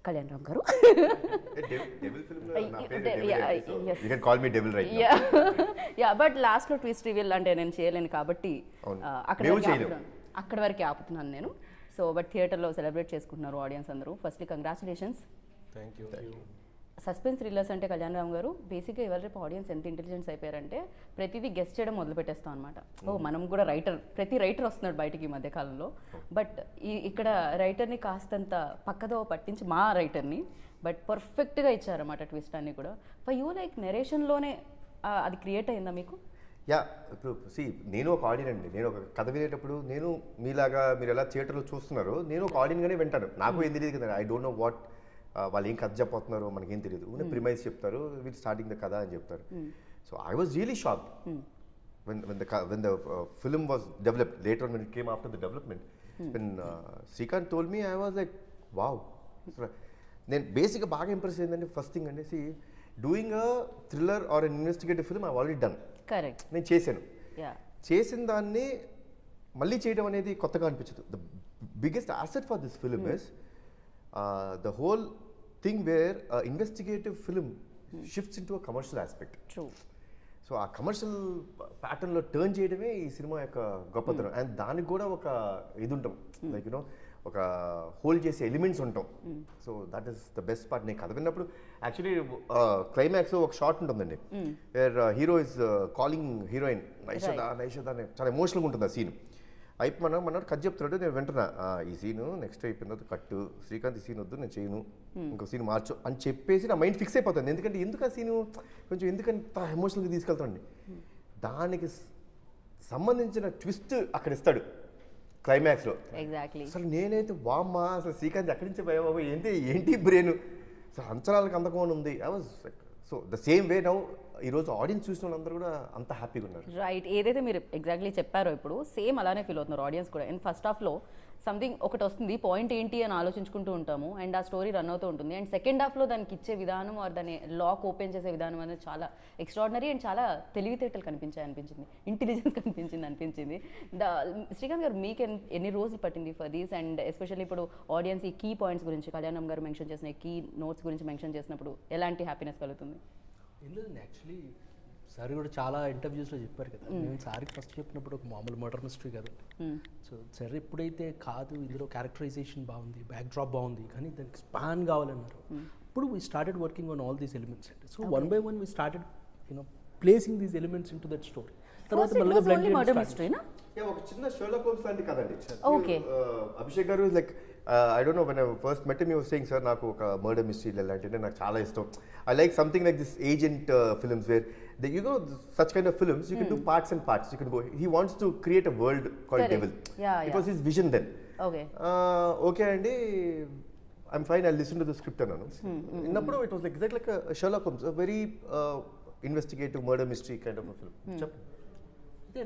కళ్యాణ్ రామ్ గారు. బట్ లాస్ట్లో twist reveal అంటే నేను చేయలేను కాబట్టి అక్కడ వరకు ఆపుతున్నాను నేను. సో బట్ థియేటర్లో సెలబ్రేట్ చేసుకుంటున్నారు ఆడియన్స్ అందరూ. Firstly congratulations. Thank you. Suspense thrillers అంటే కళ్యాణ్ రామ్ గారు బేసిక్గా ఇవాళ రేపు ఆడియన్స్ ఎంత ఇంటెలిజెన్స్ అయిపోయారంటే ప్రతిదీ గెస్ట్ చేయడం మొదలు పెట్టేస్తాం అనమాట. మనం కూడా ప్రతి రైటర్ వస్తున్నాడు బయటికి ఈ మధ్య కాలంలో. బట్ ఇక్కడ రైటర్ని కాస్తంత పక్కదో పట్టించి మా రైటర్ని బట్ పర్ఫెక్ట్గా ఇచ్చారన్నమాట ట్విస్ట్ అన్ని కూడా. ఫర్ యూ లైక్ నెరేషన్లోనే అది క్రియేట్ అయిందా మీకు? యా, ఇప్పుడు నేను ఒక ఆడియన్ అండి. నేను ఒక కథ వినేటప్పుడు నేను మీలాగా మీరు ఎలా థియేటర్లో చూస్తున్నారో నేను ఒక ఆడియన్గానే వింటాను. నాకు ఏం తెలియదు కదా, ఐ డోంట్ నో వాట్ వాళ్ళు ఏం కథ చెప్పబోతున్నారో మనకేం తెలియదు. ప్రిమైజ్ చెప్తారు, వీళ్ళు స్టార్టింగ్ ద కథ అని చెప్తారు. So I was really shocked when the film was developed. Later on when it came after the development, when Srikanth told me, I was like, wow. నేను బేసిక్గా బాగా ఇంప్రెస్ అయిందండి. ఫస్ట్ థింగ్ అంటే doing a thriller or an investigative film I already done. Correct. నేను చేసిన దాన్ని మళ్ళీ చేయడం అనేది కొత్తగా అనిపించదు. The biggest asset for this film is the whole thing where investigative film shifts into a commercial aspect. True. So ఆ commercial ప్యాటర్న్లో టర్న్ చేయడమే ఈ సినిమా యొక్క గొప్పతనం. అండ్ దానికి కూడా ఒక ఇది ఉంటాం, లైక్ యూనో ఒక హోల్డ్ చేసే ఎలిమెంట్స్ ఉంటాం. So that is the best part. నేను కథ విన్నప్పుడు యాక్చువల్లీ క్లైమాక్స్ ఒక షార్ట్ ఉంటుందండి, where hero is calling heroine Naishada అని చాలా ఎమోషనల్గా ఉంటుంది ఆ సీన్. మనోడు కథ చెప్తున్నాడు, నేను వింటున్నా ఈ సీను నెక్స్ట్ అయిపోయిన తర్వాత కట్టు, శ్రీకాంత్ ఈ సీన్ వద్దు నేను చేయను, ఇంకో సీన్ మార్చు అని చెప్పేసి నా మైండ్ ఫిక్స్ అయిపోతుంది. ఎందుకు ఆ సీను కొంచెం ఎందుకంత ఎమోషనల్గా తీసుకెళ్తానండి. దానికి సంబంధించిన ట్విస్ట్ అక్కడ ఇస్తాడు క్లైమాక్స్లో. అసలు నేనైతే వామ్మా అసలు శ్రీకాంత్ ఎక్కడి నుంచి పోయావు బాబు, ఏంటి బ్రెయిన్ అసలు అంచనాలకు అందకుండా ఉంది. I was so the same way now ఈరోజు ఆడియన్స్ చూసిన వాళ్ళందరూ కూడా అంత హ్యాపీగా ఉన్నారు. రైట్. ఏదైతే మీరు ఎగ్జాక్ట్లీ చెప్పారో ఇప్పుడు సేమ్ అలానే ఫీల్ అవుతున్నారు ఆడియన్స్ కూడా. అండ్ ఫస్ట్ హాఫ్లో సంథింగ్ ఒకటి వస్తుంది, పాయింట్ ఏంటి అని ఆలోచించుకుంటూ ఉంటాము అండ్ ఆ స్టోరీ రన్ అవుతూ ఉంటుంది. అండ్ సెకండ్ హాఫ్లో దానికి ఇచ్చే విధానం ఆర్ దాన్ని లాక్ ఓపెన్ చేసే విధానం అనేది చాలా ఎక్స్ట్రాడినరీ అండ్ చాలా తెలివితేటలు అనిపించింది, ఇంటెలిజెన్స్ అనిపించింది. శ్రీకాంత్ గారు మీకు ఎన్ని రోజులు పట్టింది ఫర్ దీస్? అండ్ ఎస్పెషల్లీ ఇప్పుడు ఆడియన్స్ ఈ కీ పాయింట్స్ గురించి కళ్యాణం గారు మెన్షన్ చేసిన కీ నోట్స్ గురించి మెన్షన్ చేసినప్పుడు ఎలాంటి హ్యాపీనెస్ కలుగుతుంది? యాక్చువల్లీ సార్ కూడా చాలా ఇంటర్వ్యూస్లో చెప్పారు కదా, నేను సార్కి ఫస్ట్ చెప్పినప్పుడు ఒక మామూలు మర్డర్ మిస్టరీ కదా. సో సార్ ఎప్పుడైతే కాదు ఇందులో క్యారెక్టరైజేషన్ బాగుంది, బ్యాక్ డ్రాప్ బాగుంది, కానీ దానికి స్పాన్ కావాలన్నారు. ఇప్పుడు we started working on all these elements అండి. So one by one we started placing these elements into that story. తర్వాత ఒక చిన్న షెర్లాక్ హోమ్స్ లాంటి కదండి. అభిషేక్ గారు like I don't know, when I first met him he was saying, sir నాకు ఒక murder mystery అలాంటివి నాకు చాలా ఇష్టం. I like something like this agent films where you know such kind of films you can do parts and parts. You can go, he wants to create a world called Devil. It was his vision then. Okay అండి, I'm fine, I'll listen to the script అన్నాను. ఇన్నప్పుడు it was like exactly like a Sherlock Holmes, a very investigative murder mystery kind of a film. చెప్పండి.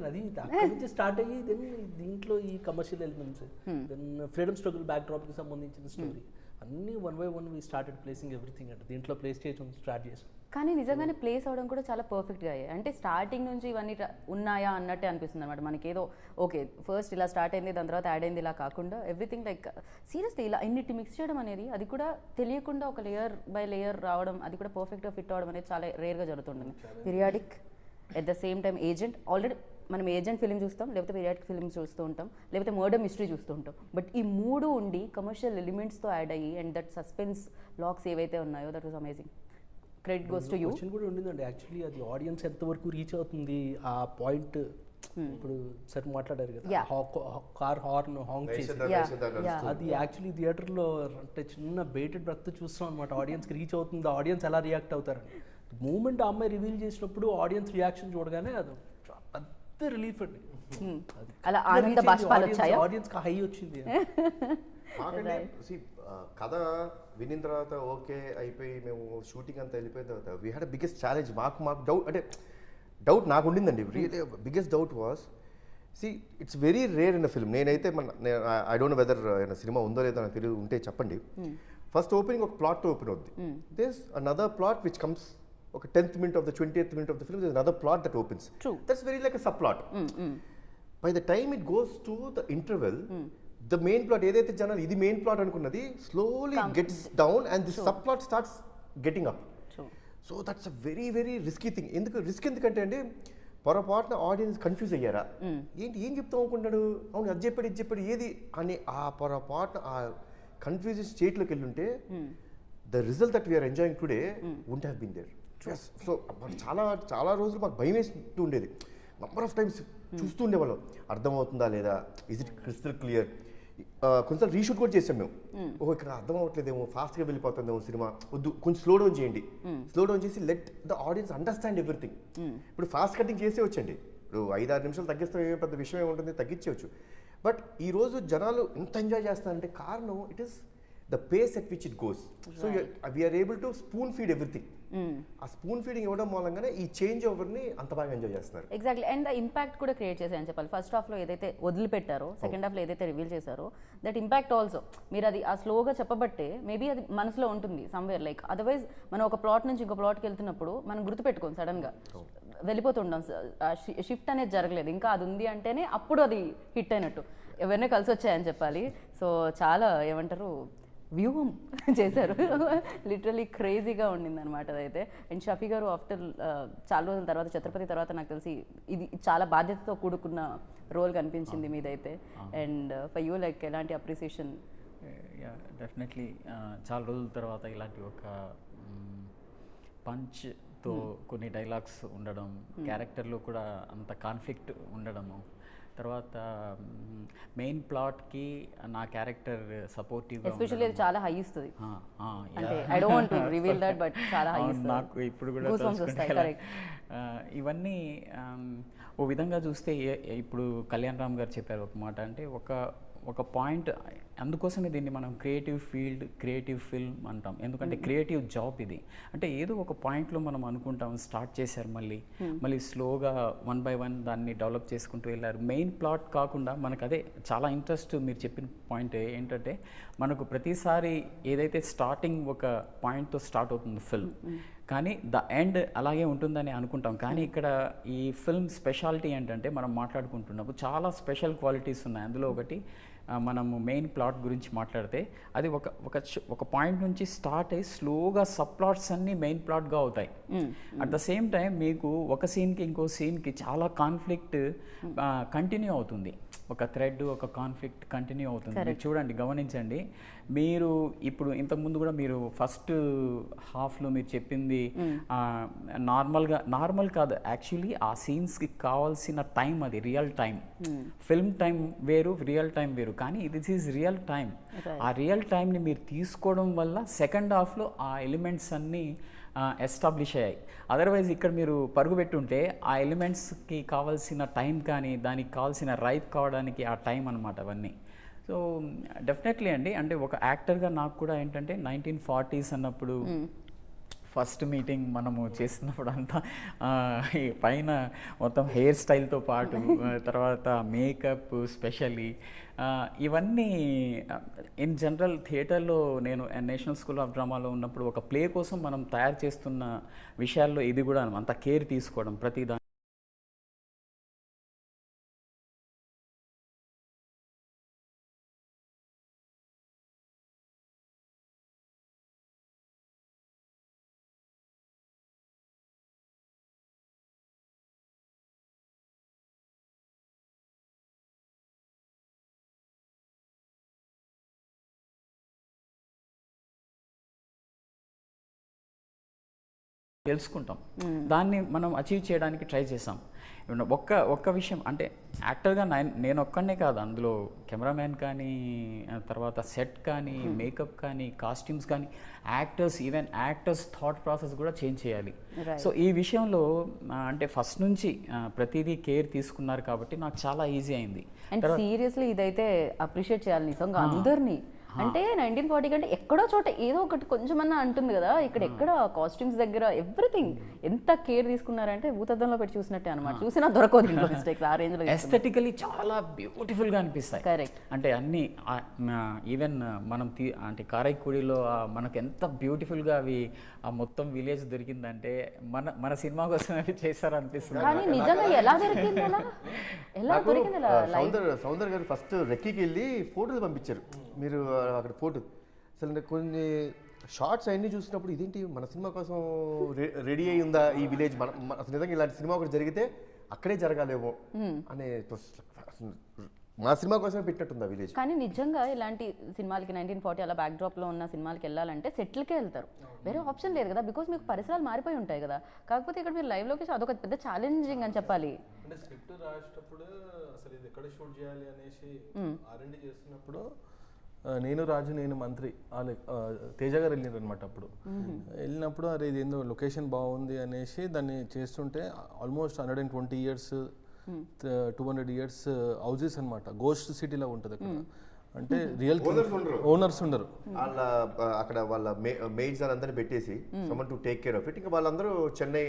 అది అక్కడి నుంచి start అయ్యి then దీంట్లో ఈ commercial elements, then freedom struggle back డ్రాప్కి సంబంధించిన స్టోరీ అన్నీ one by one we started placing everything అంటే దీంట్లో ప్లేస్ చేయడం స్టార్ట్ చేసాం. కానీ నిజంగానే ప్లేస్ అవడం కూడా చాలా పర్ఫెక్ట్గా అయ్యాయి. అంటే స్టార్టింగ్ నుంచి ఇవన్నీ ఉన్నాయా అన్నట్టే అనిపిస్తుంది అనమాట మనకి. ఏదో ఓకే ఫస్ట్ ఇలా స్టార్ట్ అయింది, దాని తర్వాత యాడ్ అయింది ఇలా కాకుండా ఎవ్రీథింగ్ లైక్ సీరియస్లీ ఇలా ఇన్నిటి మిక్స్ చేయడం అనేది, అది కూడా తెలియకుండా ఒక లేయర్ బై లేయర్ రావడం, అది కూడా పర్ఫెక్ట్గా ఫిట్ అవ్వడం అనేది చాలా రేర్గా జరుగుతుంటుంది. Periodic at the same time agent. Already మనం ఏజెంట్ ఫిల్మ్ చూస్తాం, లేకపోతే పీరియాడిక్ ఫిల్మ్స్ చూస్తూ ఉంటాం, లేకపోతే మర్డర్ మిస్టరీ చూస్తూ ఉంటాం. బట్ ఈ మూడు ఉండి కమర్షియల్ ఎలిమెంట్స్తో యాడ్ అయ్యి అండ్ దట్ సస్పెన్స్ లాక్స్ ఏవైతే ఉన్నాయో that was amazing. Credit goes to you. Question కూడా ఉండిందండి యాక్చువల్లీ, అది ఆడియన్స్ ఎంతవరకు రీచ్ అవుతుంది ఆ పాయింట్. ఇప్పుడు సార్ మాట్లాడారు కదా కార్ హార్న్ హాంగ్ చేసి, అది యాక్చువల్లీ థియేటర్లో అంటే చిన్న బెయిటెడ్ బ్రెత్ చూస్తాం అనమాట. ఆడియన్స్కి రీచ్ అవుతుంది, ఆడియన్స్ ఎలా రియాక్ట్ అవుతారని. మూమెంట్ ఆ అమ్మాయి రివీల్ చేసినప్పుడు ఆడియన్స్ రియాక్షన్ చూడగానే అది పెద్ద రిలీఫ్ అండి. అలా ఆనంద బాష్పాలు వచ్చాయా? ఆడియన్స్కి హై వచ్చింది. కథ వినిన తర్వాత ఓకే అయిపోయి మేము షూటింగ్ అంతా వెళ్ళిపోయిన తర్వాత వీ హ్యాడ్ బిగ్గెస్ట్ ఛాలెంజ్. మాకు డౌట్ నాకు ఉండిందండి. Really biggest doubt was, it's very rare in a film. నేనైతే ఐ డోంట్ నో వెదర్ సినిమా ఉందో లేదో నాకు తెలియదు, ఉంటే చెప్పండి. ఫస్ట్ ఓపెనింగ్ ఒక ప్లాట్తో ఓపెన్ అవుద్ది. This another plot which comes ఒక 10th minute of the 20th minute of the film, there's another plot that opens. True. That's very like a subplot. By the time it goes to the interval, the main plot ఏదైతే జనాలు ఇది main plot అనుకున్నది slowly gets down and the sub plot starts getting up. So that's a very very risky thing. ఎందుకంటే అండి పొరపాటున audience confuse అయ్యారా, ఏంటి ఏం చెప్తాం అనుకుంటున్నాడు, అవును అది చెప్పాడు ఇది చెప్పాడు ఏది అని ఆ పొరపాటున ఆ కన్ఫ్యూజన్ స్టేట్లోకి వెళ్ళుంటే the result that we are enjoying today won't have been there. So చాలా చాలా రోజులు మాకు భయం వేస్తూ ఉండేది. నంబర్ ఆఫ్ టైమ్స్ చూస్తూ ఉండేవాళ్ళం, అర్థమవుతుందా లేదా, ఇస్ ఇట్ క్రిస్టల్ క్లియర్. కొంచెం రీషూట్ కూడా చేసాం మేము. ఓహో ఇక్కడ అర్థం అవ్వట్లేదేమో, ఫాస్ట్గా వెళ్ళిపోతుందేమో సినిమా, వద్దు కొంచెం స్లో డౌన్ చేయండి, స్లో డౌన్ చేసి let the audience understand everything. ఇప్పుడు ఫాస్ట్ కటింగ్ చేసే వచ్చండి, ఇప్పుడు 5-6 నిమిషాలు తగ్గిస్తాం, ఏమో పెద్ద విషయం ఏముంటుంది, తగ్గించవచ్చు. బట్ ఈరోజు జనాలు ఎంత ఎంజాయ్ చేస్తారంటే కారణం it is the pace at which it goes. So we are able to spoon feed everything. ఆ స్పూన్ ఫీడింగ్ ఇవ్వడం మూలంగానే ఈ చేంజ్ ఓవర్ని అంత బాగా ఎంజాయ్ చేస్తున్నారు. ఎగ్జాక్ట్లీ. అండ్ ఇంపాక్ట్ కూడా క్రియేట్ చేశాయని చెప్పాలి. ఫస్ట్ హాఫ్లో ఏదైతే వదిలిపెట్టారో, సెకండ్ హాఫ్లో ఏదైతే రివీల్ చేశారో, దట్ ఇంపాక్ట్ ఆల్సో మీరు అది ఆ స్లోగా చెప్పబట్టే మేబీ అది మనసులో ఉంటుంది సమ్వేర్. లైక్ అదర్వైజ్ మనం ఒక ప్లాట్ నుంచి ఇంకో ప్లాట్కి వెళ్తున్నప్పుడు మనం గుర్తుపెట్టుకోం, సడన్గా వెళ్ళిపోతుంటాం, షిఫ్ట్ అనేది జరగలేదు, ఇంకా అది ఉంది అంటేనే అప్పుడు అది హిట్ అయినట్టు. ఎవరినే కలిసి వచ్చాయని చెప్పాలి. సో చాలా ఏమంటారు వ్యూహం చేశారు, లిటరలీ క్రేజీగా ఉండింది అనమాట అదైతే. అండ్ షఫీ గారు ఆఫ్టర్ చాలా రోజుల తర్వాత, ఛత్రపతి తర్వాత నాకు తెలిసి ఇది చాలా బాధ్యతతో కూడుకున్న రోల్ కనిపించింది మీదైతే. అండ్ ఫర్ యూ లైక్ ఎలాంటి అప్రిసియేషన్? డెఫినెట్లీ చాలా రోజుల తర్వాత ఇలాంటి ఒక పంచ్తో కొన్ని డైలాగ్స్ ఉండడం, క్యారెక్టర్లో కూడా అంత కాన్ఫ్లిక్ట్ ఉండడము, తర్వాత మెయిన్ ప్లాట్కి నా క్యారెక్టర్ సపోర్టివ్గా, ఎస్పెషల్లీ అది చాలా హై ఇస్తుంది. అంటే I don't want to reveal that, but చాలా హై ఇస్తుంది. నాకు ఇప్పుడు కూడా ఇవన్నీ ఓ విధంగా చూస్తే ఇప్పుడు కళ్యాణ్ రామ్ గారు చెప్పారు ఒక మాట, అంటే ఒక పాయింట్, అందుకోసమే దీన్ని మనం క్రియేటివ్ ఫీల్డ్, క్రియేటివ్ ఫిల్మ్ అంటాం. ఎందుకంటే క్రియేటివ్ జాబ్ ఇది. అంటే ఏదో ఒక పాయింట్లో మనం అనుకుంటాం, స్టార్ట్ చేశారు, మళ్ళీ స్లోగా 1 by 1 దాన్ని డెవలప్ చేసుకుంటూ వెళ్ళారు. మెయిన్ ప్లాట్ కాకుండా మనకు అదే చాలా ఇంట్రెస్ట్. మీరు చెప్పిన పాయింట్ ఏంటంటే మనకు ప్రతిసారి ఏదైతే స్టార్టింగ్ ఒక పాయింట్తో స్టార్ట్ అవుతుంది ఫిల్మ్, కానీ ద ఎండ్ అలాగే ఉంటుందని అనుకుంటాం. కానీ ఇక్కడ ఈ ఫిల్మ్ స్పెషాలిటీ ఏంటంటే మనం మాట్లాడుకుంటున్నప్పుడు చాలా స్పెషల్ క్వాలిటీస్ ఉన్నాయి. అందులో ఒకటి మనము మెయిన్ ప్లాట్ గురించి మాట్లాడితే అది ఒక పాయింట్ నుంచి స్టార్ట్ అయ్యి స్లోగా సబ్ ప్లాట్స్ అన్నీ మెయిన్ ప్లాట్గా అవుతాయి. అట్ ద సేమ్ టైం మీకు ఒక సీన్కి ఇంకో సీన్కి చాలా కాన్ఫ్లిక్ట్ కంటిన్యూ అవుతుంది, ఒక థ్రెడ్, ఒక కాన్ఫ్లిక్ట్ కంటిన్యూ అవుతుంది. మీరు చూడండి, గమనించండి. మీరు ఇప్పుడు ఇంతకుముందు కూడా మీరు ఫస్ట్ హాఫ్లో మీరు చెప్పింది నార్మల్ కాదు, యాక్చువల్లీ ఆ సీన్స్కి కావాల్సిన టైం అది రియల్ టైం. ఫిల్మ్ టైం వేరు, రియల్ టైం వేరు, కానీ దిస్ ఈజ్ రియల్ టైం. ఆ రియల్ టైంని మీరు తీసుకోవడం వల్ల సెకండ్ హాఫ్లో ఆ ఎలిమెంట్స్ అన్నీ ఎస్టాబ్లిష్ అయ్యాయి. అదర్వైజ్ ఇక్కడ మీరు పరుగు పెట్టుంటే ఆ ఎలిమెంట్స్కి కావాల్సిన టైం కానీ దానికి కావాల్సిన రైప్ కావడానికి ఆ టైం అనమాట అవన్నీ. సో డెఫినెట్లీ అండి, అంటే ఒక యాక్టర్గా నాకు కూడా ఏంటంటే 1940s అన్నప్పుడు ఫస్ట్ మీటింగ్ మనము చేస్తున్నప్పుడు అంతా ఈ పైన మొత్తం హెయిర్ స్టైల్తో పాటు తర్వాత మేకప్ స్పెషల్లీ ఇవన్నీ ఇన్ జనరల్ థియేటర్లో నేను నేషనల్ స్కూల్ ఆఫ్ డ్రామాలో ఉన్నప్పుడు ఒక ప్లే కోసం మనం తయారు చేస్తున్న విషయాల్లో ఇది కూడా అంత కేర్ తీసుకోవడం ప్రతిదాని. తెలుసుకుంటాం, దాన్ని మనం అచీవ్ చేయడానికి ట్రై చేసాం. ఒక్క విషయం అంటే యాక్టర్గా నేను ఒక్కనే కాదు, అందులో కెమెరామ్యాన్ కానీ, తర్వాత సెట్ కానీ, మేకప్ కానీ, కాస్ట్యూమ్స్ కానీ, ఈవెన్ యాక్టర్స్ థాట్ ప్రాసెస్ కూడా చేంజ్ చేయాలి. సో ఈ విషయంలో అంటే ఫస్ట్ నుంచి ప్రతిదీ కేర్ తీసుకున్నారు కాబట్టి నాకు చాలా ఈజీ అయింది. అండ్ సీరియస్లీ ఇదైతే అప్రిషియేట్ చేయాలి నిజంగా అందరినీ. అంటే 1940 కంటే ఎక్కడో చోట ఏదో ఒకటి కొంచెమన్నా అంటుంది కదా, ఇక్కడ ఎక్కడ కాస్ట్యూమ్స్ దగ్గర ఎవ్రీథింగ్ ఎంత కేర్ తీసుకున్నారంటే భూతద్దంలో పెట్టి చూసినట్టే అనమాట. చూసినా దొరకదు ఇంకో మిస్టేక్స్ ఆ రేంజ్ లో. ఎస్థెటికలీ చాలా బ్యూటిఫుల్ గా అనిపిస్తాయి. కరెక్ట్. అంటే అన్ని ఈవెన్ మనం అంటే కారైక్కుడిలో మనకు ఎంత బ్యూటిఫుల్ గా అవి ఆ మొత్తం విలేజ్ దొరికిందంటే మన సినిమా కోసం అవి చేస్తారనిపిస్తుంది. కానీ నిజంగా ఎలా దొరికింది, ఎలా దొరికింది? సౌందర్ గారు ఫస్ట్ రెక్కీకి వెళ్ళి ఫోటోలు పంపించారు, మీరు అక్కడ ఫోటో అసలు కొన్ని షార్ట్స్ అన్నీ చూసినప్పుడు ఇదేంటి మన సినిమా కోసం రెడీ అయి ఉందా ఈ విలేజ్, అసలు నిజంగా ఇలాంటి సినిమా ఒకటి జరిగితే అక్కడే జరగాలేమో అనే, మా సినిమా కోసమే పెట్టినట్టుంది ఆ విలేజ్. కానీ నిజంగా ఇలాంటి సినిమాలకి 1940 అలా బ్యాక్ డ్రాప్ లో ఉన్న సినిమాలకి వెళ్ళాలంటే సెటిల్కే వెళ్తారు, వేరే ఆప్షన్ లేదు కదా, బికాస్ మీకు పరిసరాలు మారిపోయి ఉంటాయి కదా. కాకపోతే ఇక్కడ మీరు లైవ్ లొకేషన్ అదొక పెద్ద ఛాలెంజింగ్ అని చెప్పాలి. అంటే స్క్రిప్ట్ రాసేటప్పుడు అసలు ఇది ఎక్కడ షూట్ చేయాలి అనేసి R&D చేస్తున్నప్పుడు నేను రాజు నేను మంత్రి తేజ గారు వెళ్ళినారు అనమాట. అప్పుడు వెళ్ళినప్పుడు అరే ఇది ఏందో లొకేషన్ బాగుంది అనేసి దాన్ని చేస్తుంటే ఆల్మోస్ట్ 120 years 200 years హౌజెస్ అనమాట, గోస్ట్ సిటీలో ఉంటుంది అక్కడ. అంటే రియల్ ఓనర్స్ ఉండరు, వాళ్ళ అక్కడ వాళ్ళ మెయిడ్స్ అందరిని పెట్టేసి someone to take care of it. ఇంకా వాళ్ళందరూ చెన్నై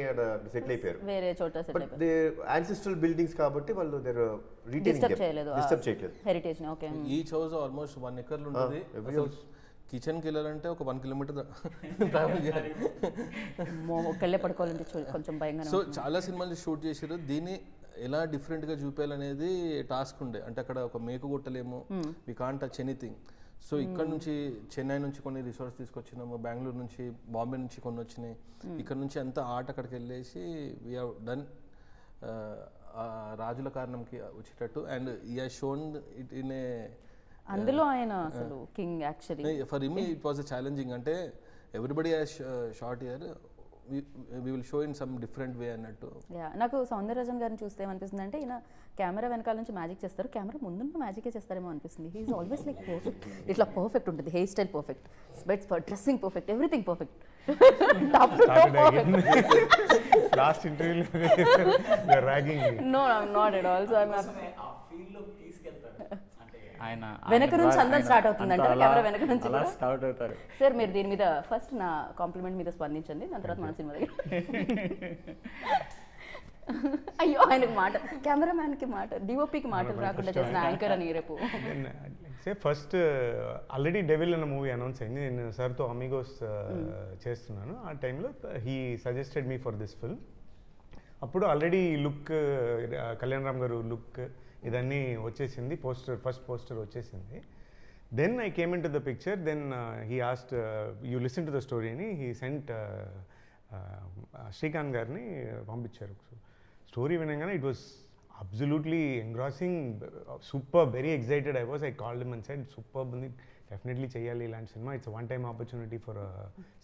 సెటిల్ అయిపోయారు, వేరే చోట సెటిల్ అయిపోయారు. దే యాన్సిస్ట్రల్ బిల్డింగ్స్ కాబట్టి వాళ్ళు దేర్ డిస్టర్బ్ చేయలేదు హెరిటేజ్ ని. Okay. Each house almost 1 acre ఉంటుంది. కిచెన్కి వెళ్ళాలంటే ఒక 1 kilometer ట్రావెల్ చేయాలి, ఒక్కళ్ళే పడుకోవాలంటే కొంచెం భయంగా. సో చాలా సినిమాలు షూట్ చేశారు. దీన్ని ఎలా డిఫరెంట్గా చూపించాలనేది టాస్క్ ఉండే. అంటే అక్కడ ఒక మేకు కొట్టలేము, we can't touch anything. So ఇక్కడ నుంచి చెన్నై నుంచి కొన్ని రిసార్ట్స్ తీసుకొచ్చినాము, బెంగళూరు నుంచి బాంబే నుంచి కొన్ని వచ్చినాయి. ఇక్కడ నుంచి అంతా ఆర్ట్ అక్కడికి వెళ్ళేసి వీ హ్యావ్ డన్ రాజుల కారణంకి వచ్చేటట్టు. And I have shown it in a, అందులో ఆయన అసలు king actually. For me it was challenging. అంటే everybody has short here, we will show in some different way అన్నట్టు. నాకు సౌందరరాజన్ గారిని చూస్తే ఏమనిపిస్తుంది అంటే ఈయన కెమెరా వెనకాల నుంచి మ్యాజిక్ చేస్తారు, కెమెరా ముందున్న మ్యాజికే చేస్తారేమో అనిపిస్తుంది. He is always like perfect, ఇట్లా పర్ఫెక్ట్ ఉంటుంది, hair style perfect, specs dressing perfect, everything perfect. Last ఇంటర్వ్యూలో no not at all. So ఆయన వెనక నుంచి అందరం స్టార్ట్ అవుతుంది అంటే కెమెరా వెనక నుంచి స్టార్ట్ అవుతారు. సార్ మీరు దీని మీద ఫస్ట్ నా కాంప్లిమెంట్ మీద స్పందించండి, దాని తర్వాత మన సినిమా దగ్గర. అయ్యో ఆయనకు మాట, కెమెరామ్యాన్కి మాట, డిఓపికి మాటలు రాకుండా చేసిన యాంకర్ అని రేపు. ఫస్ట్ ఆల్రెడీ డెవిల్ అన్న మూవీ అనౌన్స్ అయింది, నేను సార్తో అమిగోస్ చేస్తున్నాను. ఆ టైంలో he suggested me for this film. అప్పుడు ఆల్రెడీ లుక్ కళ్యాణ్ రామ్ గారు లుక్ ఇదన్నీ వచ్చేసింది, ఫస్ట్ పోస్టర్ వచ్చేసింది. Then I came into the picture. Then he asked you listen to the story అని హీ సెంట్ శ్రీకాంత్ గారిని పంపించారు. స్టోరీ వినగానే it was absolutely engrossing, super, very excited I was. I called him and said super ఉంది, definitely చేయాలి ఇలాంటి cinema, it's one time opportunity for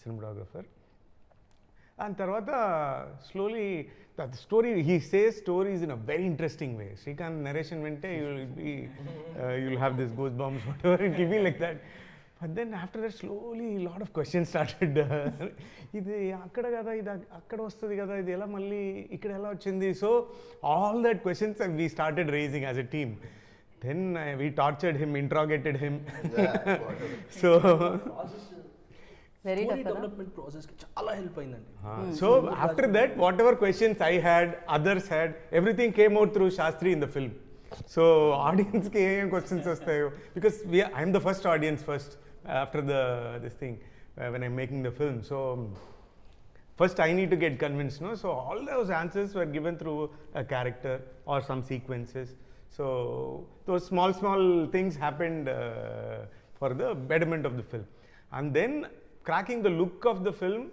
cinematographer. And tarvata slowly that story, he says stories in a very interesting way. Srikanth narration vente you'll have this goosebumps whatever, it will be like that. But then after that slowly a lot of questions started. Idi akkada kada ida akkada vastadi kada idi ela malli ikkada ela vachindi. So all that questions we started raising as a team. Then we tortured him, interrogated him. So very tough development process ki chaala help ayindandi. So after that whatever questions I had, others had, everything came out through Shastri in the film. So audience ke em questions vastayo, because I am the first audience first after this thing when I'm making the film. So first I need to get convinced, no? So all those answers were given through a character or some sequences. So those small things happened for the betterment of the film. And then cracking the look of the film,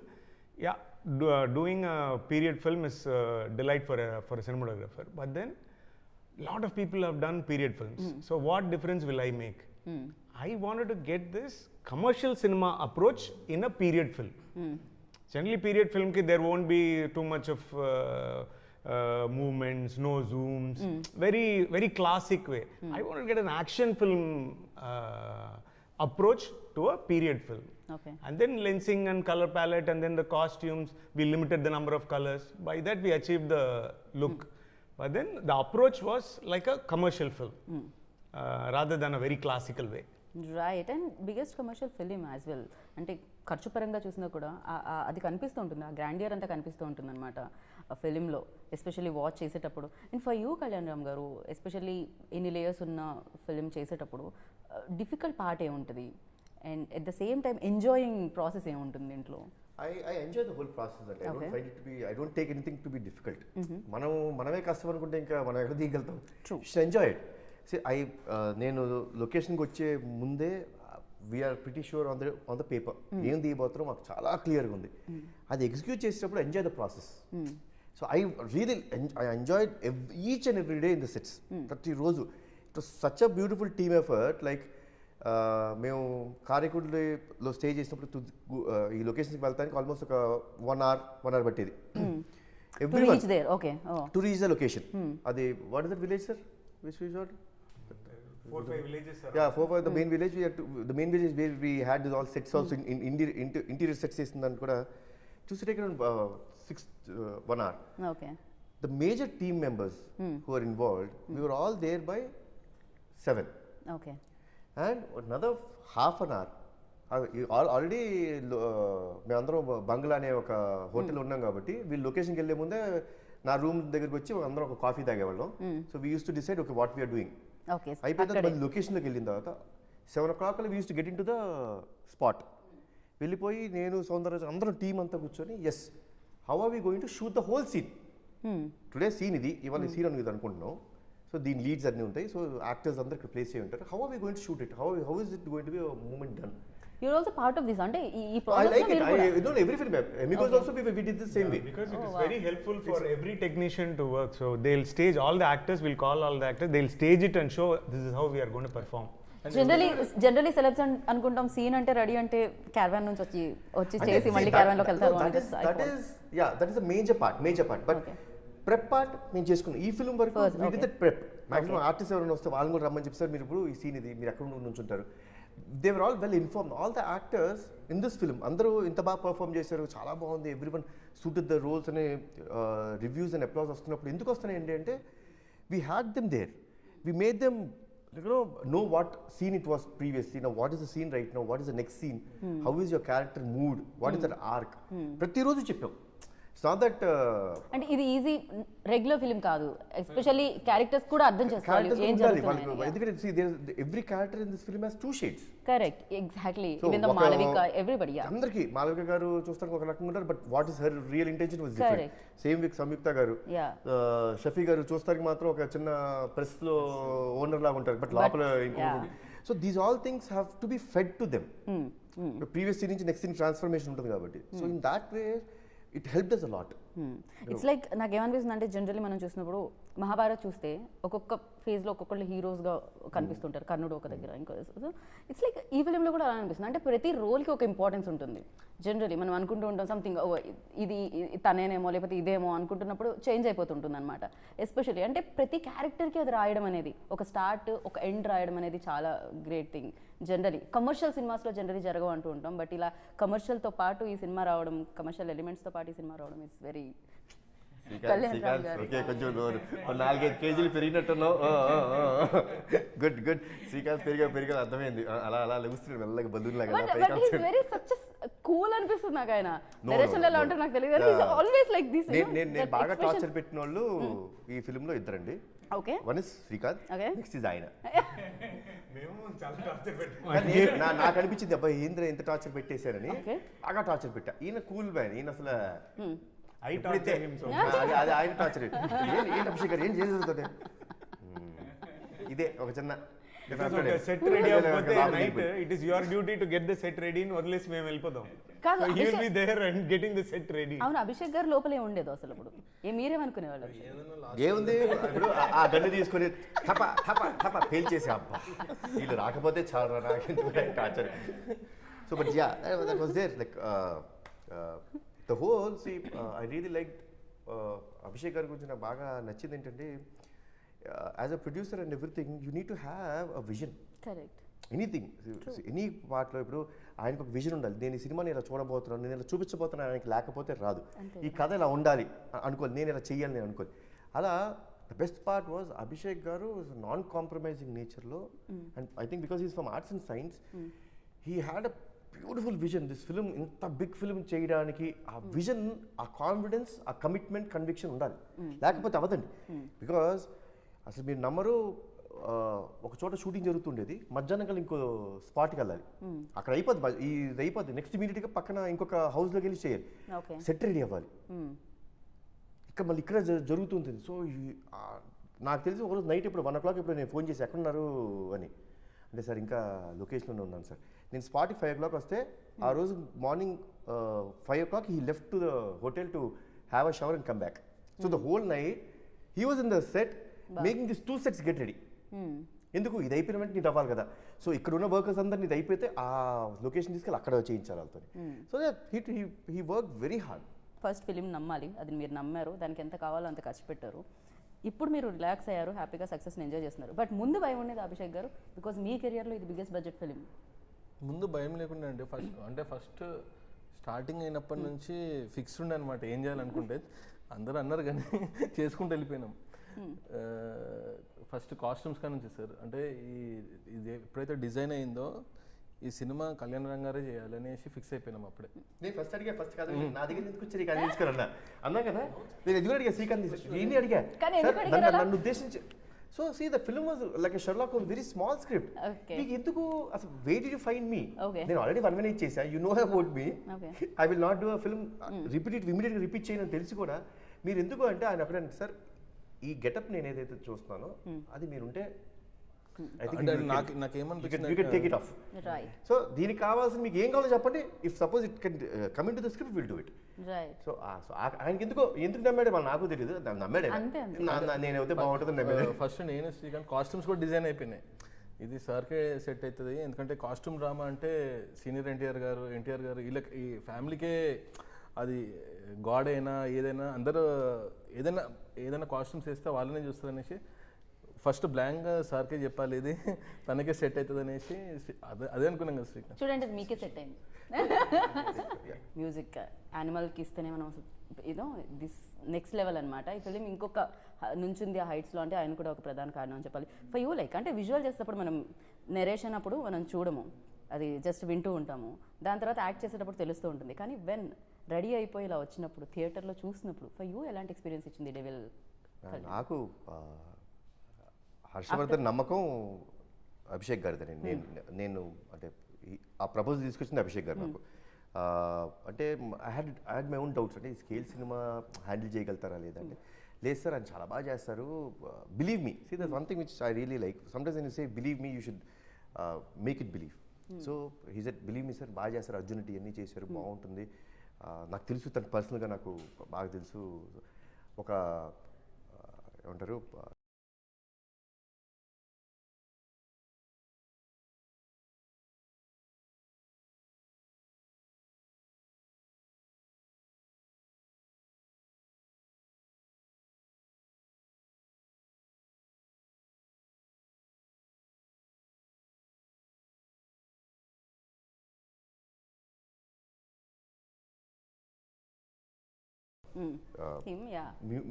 yeah, doing a period film is a delight for a cinematographer. But then lot of people have done period films. So what difference will I make? I wanted to get this commercial cinema approach in a period film. Generally period film ki there won't be too much of movements, no zooms, very classic way. I want to get an action film approach to a period film. Okay. And then lensing and color palette and then the costumes, we limited the number of colors. By that we achieved the look. But then the approach was like a commercial film rather than a very classical way. Right. And biggest commercial film as well. అంటే ఖర్చు పరంగా చూసినా కూడా అది కనిపిస్తూ ఉంటుంది, ఆ grandeur అంతా కనిపిస్తూ ఉంటుంది అనమాట ఆ ఫిలింలో, ఎస్పెషల్లీ వాచ్ చేసేటప్పుడు. And for you Kalyan Ram గారు, ఎస్పెషల్లీ ఎన్ని లేయర్స్ ఉన్న ఫిలిం చేసేటప్పుడు డిఫికల్ట్ పార్ట్ ఏముంటుంది and at the same time enjoying process ఏముంటుంది దీంట్లో? I enjoy the whole process. That I don't find it to be. I don't take anything to be difficult. మనమే కష్టం అనుకుంటే ఇంకా మనం ఎక్కడ దిగలుగుతాం. Just enjoy it. See, నేను లొకేషన్కి వచ్చే ముందే we are pretty sure on the paper ఏం దిగబోతున్నారో మాకు చాలా క్లియర్గా ఉంది. అది ఎగ్జిక్యూట్ చేసేటప్పుడు enjoy the process. So I really enjoy each and every day in the sets. ప్రతిరోజు it was such a beautiful team effort. Like మేము కారైకుడిలో స్టే చేసినప్పుడు ఈ లొకేషన్కి వెళ్తానికి ఆల్మోస్ట్ ఒక 1 hour పట్టేది. To reach the location. అది what is that village sir? Which resort? 4-5 villages, sir. Yeah, 4-5 the main village. The main village where we had all sets also in interior sets చేసిందని కూడా to take around 1 hour. Okay. The major team members who are involved, we were all there by 7. Okay. And another half an hour. Already మేమందరం బంగ్లా అనే ఒక hotel ఉన్నాం కాబట్టి వీళ్ళు లొకేషన్కి వెళ్ళే ముందే నా రూమ్ దగ్గరికి వచ్చి అందరం ఒక కాఫీ తాగేవాళ్ళం. So we use to decide okay what we are doing. అయిపోయిన తర్వాత లొకేషన్లోకి వెళ్ళిన తర్వాత 7 o'clock we use to get into the spot. వెళ్ళిపోయి నేను సౌందర్య అందరం టీం అంతా కూర్చొని yes how are we going to shoot the whole scene. Today scene ఇది, ఇవాళ సీన్ అని ఇది అనుకుంటున్నాం. సో దీని లీడ్స్ అన్నీ ఉంటాయి. సో యాక్టర్స్ అందరూ ఇక్కడ ప్లేస్ చేయి ఉంటారు. How are we going to shoot it? How is it going to be moment done? You're also part of this, అంటే ఈ I like it. I don't every film. Because also we did the same way. Because it is very helpful for every technician to work. So they'll stage all the actors. We'll call all the actors. They'll stage it and show this is how we are going to perform. Generally celebs అనుకుంటాం scene అంటే ready అంటే caravan నుంచి వచ్చి చేసి మళ్ళీ caravan లోకి వెళ్తారు. That is a major part. But prep part నేను చేసుకున్నాను. ఈ ఫిల్మ్ వరకు we did the prep. Maximum artist ఎవరైనా వస్తే వాళ్ళని కూడా రమ్మని చెప్పి సార్ మీరు ఇప్పుడు ఈ సీన్ ఇది మీరు ఎక్కడ నుంచుంటారు. They were all well informed. All the actors in this film, అందరూ ఇంత బాగా పర్ఫామ్ చేశారు, చాలా బాగుంది, ఎవ్రీవన్ సూటెడ్ ద రోల్స్ అనే రివ్యూస్ అండ్ అప్లాస్ వస్తున్నప్పుడు ఎందుకు వస్తున్నాయి ఏంటంటే we had them there. We made them know what scene it was previously. Now what is the scene right now? What is the next scene? How is your character mood? What is that arc? ప్రతిరోజు చెప్పాం. It's not that అంటే ఇది easy regular film కాదు. Especially characters కూడా అర్థం చేసుకోవాలి ఏం జరుగుతుంది. ఎందుకంటే see there every character in this film has 2 shades. Correct, exactly. Even the Malavika, everybody. అందరికి మాలవిక గారు చూస్తానికి ఒక రకంగా ఉంటారు, but what is her real intention was different. Same with Samyuktha గారు. షఫీ గారు చూస్తానికి మాత్రం ఒక చిన్న ప్రెస్ లో ఓనర్ లాగా ఉంటారు, బట్ లోపల ఇంకొకటి. So these all things have to be fed to them. Previous scene నుంచి నెక్స్ట్ సీన్ ట్రాన్స్ఫర్మేషన్ ఉంటుంది కాబట్టి. So in that way it helped us a lot. It's like నాకు ఏమనిపిస్తుంది అంటే జనరల్లీ మనం చూసినప్పుడు మహాభారత్ చూస్తే ఒక్కొక్క ఫేజ్లో ఒక్కొక్కళ్ళు హీరోస్గా కనిపిస్తుంటారు. కర్ణుడు ఒక దగ్గర, ఇంకో. ఇట్స్ లైక్ ఈ ఫిలింలో కూడా అలా అనిపిస్తుంది. అంటే ప్రతి రోల్కి ఒక ఇంపార్టెన్స్ ఉంటుంది. జనరల్లీ మనం అనుకుంటూ ఉంటాం సంథింగ్ ఇది తనేనేమో లేకపోతే ఇదేమో అనుకుంటున్నప్పుడు చేంజ్ అయిపోతుంటుంది అనమాట. ఎస్పెషల్లీ అంటే ప్రతి క్యారెక్టర్కి అది రాయడం అనేది, ఒక స్టార్ట్ ఒక ఎండ్ రాయడం అనేది చాలా గ్రేట్ థింగ్. జనరలీ కమర్షియల్ సినిమాస్లో జనరలీ జరగవు అంటూ ఉంటాం, బట్ ఇలా కమర్షియల్తో పాటు ఈ సినిమా రావడం, కమర్షియల్ ఎలిమెంట్స్తో పాటు ఈ సినిమా రావడం ఇట్స్ వెరీ. కొంచెం 4-5 kgs పెరిగినట్టున్నావు. గుడ్. శ్రీకాంత్ పెరిగా అర్థమైంది. అలా లెగుస్తున్నాడు మెల్లగా బలూన్ లాగా. కూల్ అనిపిస్తుంది నాకు. ఆయన డైరెక్షన్ ఎలా ఉంటారు నాకు తెలియదు, ఆల్వేస్ లైక్ దిస్. నేను బాగా టార్చర్ పెట్టిన వాళ్ళు ఈ ఫిల్మ్ లో ఇద్దరండి. Okay, one is Srikanth, next is ఆయన. నాకు అనిపించింది అబ్బాయి ఏంద్ర ఎంత టార్చర్ పెట్టేశారని. బాగా టార్చర్ పెట్టా. ఈయన కూల్ మ్యాన్. ఈయన అసలు అది ఆయన టార్చర్. ఏంటి అభిషేక్ గారు ఏం చేసేది? ఇదే ఒక చిన్న సెట్ రెడీ అయిపోతే night it is your duty to get the set ready అని వదిలేసి మేము వెళ్ళిపోదాం. So he will be there and getting the set ready. అవును, అభిషేక్ గారు లోపలే ఉండేది అసలు. ఇప్పుడు మీరేమనుకునేవాళ్ళు? ఏముంది ఇప్పుడు ఆ గన్ను తీసుకొని టప టప టప పేల్చేసి అబ్బా వీళ్ళు రాకపోతే చాలా నాకు torture. So but yeah that was there like the whole. See I really like Abhishek గారి గురించి నాకు బాగా నచ్చింది ఏంటంటే as a producer and everything you need to have a vision. Correct. Anything any పార్ట్లో ఇప్పుడు ఆయనకు ఒక విజన్ ఉండాలి. నేను ఈ సినిమాని ఇలా చూడబోతున్నాను, నేను ఇలా చూపించబోతున్నాను, ఆయనకి లేకపోతే రాదు. ఈ కథ ఇలా ఉండాలి అనుకోవాలి, నేను ఇలా చెయ్యాలి నేను అనుకోవాలి. అలా the best part was Abhishek గారు నాన్ కాంప్రమైజింగ్ నేచర్లో, and I think because is from arts and science, he had a beautiful vision. This film ఇంత బిగ్ ఫిలిం చేయడానికి ఆ విజన్, ఆ కాన్ఫిడెన్స్, ఆ కమిట్మెంట్, కన్విక్షన్ ఉండాలి, లేకపోతే అవదండి. బికాస్ అసలు మీరు నమ్మరు, ఒక చోట షూటింగ్ జరుగుతుండేది, మధ్యాహ్నం కల్లా ఇంకో స్పాట్కి వెళ్ళాలి, అక్కడ అయిపోద్ది, ఇది అయిపోద్ది, నెక్స్ట్ ఇమీడియట్గా పక్కన ఇంకొక హౌస్లోకి వెళ్ళి చేయాలి, సెట్ రెడీ అవ్వాలి, ఇక్కడ మళ్ళీ ఇక్కడ జరుగుతుంది. సో నాకు తెలిసి ఒకరోజు నైట్ ఇప్పుడు 1 o'clock ఇప్పుడు నేను ఫోన్ చేసి ఎక్కడున్నారు అని, అంటే సార్ ఇంకా లొకేషన్లోనే ఉన్నాను సార్, నేను స్పాట్కి 5 o'clock వస్తే ఆ రోజు morning 5 o'clock he left to the hotel to have a shower and come back. So the whole night he was in the set making this 2 sets get ready. ఎందుకు ఇది అయిపోయిన వెంటనే నీకు అవ్వాలి కదా, సో ఇక్కడ ఉన్న వర్కర్స్ అందరినీ ఇది అయిపోతే ఆ లొకేషన్ తీసుకెళ్ళి అక్కడ చేయించాలి వాళ్ళతో. So he work very hard. First film నమ్మాలి, అది మీరు నమ్మారు, దానికి ఎంత కావాలో అంత ఖర్చు పెట్టారు, ఇప్పుడు మీరు రిలాక్స్ అయ్యారు, హ్యాపీగా సక్సెస్ని ఎంజాయ్ చేస్తున్నారు. బట్ ముందు భయం ఉండేది అభిషేక్ గారు, బికాజ్ మీ కెరియర్లో ఇది బిగ్గెస్ట్ బడ్జెట్ ఫిలిం. ముందు భయం లేకుండా అండి, ఫస్ట్ స్టార్టింగ్ అయినప్పటి నుంచి ఫిక్స్డ్ ఉండే అనమాట ఏం చేయాలనుకుంటే, అందరూ అన్నారు కానీ చేసుకుంటూ వెళ్ళిపోయినాం. ఫస్ట్ కాస్ట్యూమ్స్ కానీ నుంచి సార్, అంటే ఇది ఎప్పుడైతే డిజైన్ అయిందో ఈ సినిమా కళ్యాణ్ రామ్ గారే చేయాలి అనేసి ఫిక్స్ అయిపోయినాం అప్పుడే. నేను ఫస్ట్ కాదు నా దగ్గర ఎందుకు వచ్చారు కానీ తీసుకురన్నా అన్నా కదా, నేను ఎందుకు అడిగా శ్రీకాంత్ ఏంటి అడిగా నన్ను ఉద్దేశించి. So see the film was like a Sherlock Holmes, very small script. మీకు ఎందుకు అసలు where did you find me? నేను ఆల్రెడీ 1 minute చేశా, you know about me, I will not do a film ఇమీడియట్గా రిపీట్ చేయను తెలిసి కూడా మీరు ఎందుకు అంటే ఆయన అక్కడ సార్ ఈ గెటప్ నేను ఏదైతే చూస్తున్నానో అది మీరుంటే సో దీనికి కావాల్సిన మీకు ఏం కావాలో చెప్పండి, if suppose it can come in to the script will do it. So ఆయనకి ఎందుకు నమ్మాడు వాళ్ళు నాకు తెలియదు, నమ్మాడు, నేనైతే బాగుంటుంది నమ్మాడు. ఫస్ట్ నేను శ్రీకాంత్ కాస్ట్యూమ్స్ కూడా డిజైన్ అయిపోయినాయి, ఇది సార్కే సెట్ అవుతుంది, ఎందుకంటే కాస్ట్యూమ్ డ్రామా అంటే సీనియర్ ఎన్టీఆర్ గారు వీళ్ళకి ఈ ఫ్యామిలీకే అది గాడ్ అయినా ఏదైనా అందరూ ఏదైనా కాస్ట్యూమ్స్ వేస్తే వాళ్ళనే చూస్తుంది అనేసి ఫస్ట్ బ్లాంక్గా సార్కే చెప్పాలి, ఇది తనకే సెట్ అవుతుంది అనేసి అదే అనుకున్నాం కదా శ్రీకాంత్. చూడండి మీకే సెట్ అయింది మ్యూజిక్, యానిమల్కి ఇస్తేనే మనం ఏదో దిస్ నెక్స్ట్ లెవెల్ అనమాట. ఈ ఫిలిం ఇంకొక నుంచింది ఆ హైట్స్లో, అంటే ఆయన కూడా ఒక ప్రధాన కారణం అని చెప్పాలి. ఫర్ యూ లైక్ అంటే విజువల్ చేసేటప్పుడు మనం నెరేషన్ అప్పుడు మనం చూడము, అది జస్ట్ వింటూ ఉంటాము, దాని తర్వాత యాక్ట్ చేసేటప్పుడు తెలుస్తూ ఉంటుంది, కానీ వెన్ రెడీ అయిపోయి ఇలా వచ్చినప్పుడు థియేటర్లో చూసినప్పుడు ఫర్ యూ ఎలాంటి ఎక్స్పీరియన్స్ ఇచ్చింది డెవిల్? నాకు హర్షవర్ధన్ నమ్మకం అభిషేక్ గారిదని, నేను అంటే ఆ ప్రపోజల్ తీసుకొచ్చింది అభిషేక్ గారు నాకు. అంటే I had my own doubts, అంటే ఈ స్కేల్ సినిమా హ్యాండిల్ చేయగలుగుతారా లేదంటే, లేదు సార్ ఆయన చాలా బాగా చేస్తారు, believe me, see that's one thing which I really like, sometimes when you say believe me you should make it believe. So he said believe me sir, బాగా చేస్తారు, అర్జునుటి అన్నీ చేశారు, బాగుంటుంది, నాకు తెలుసు తను పర్సనల్గా నాకు బాగా తెలుసు, ఒక ఏమంటారు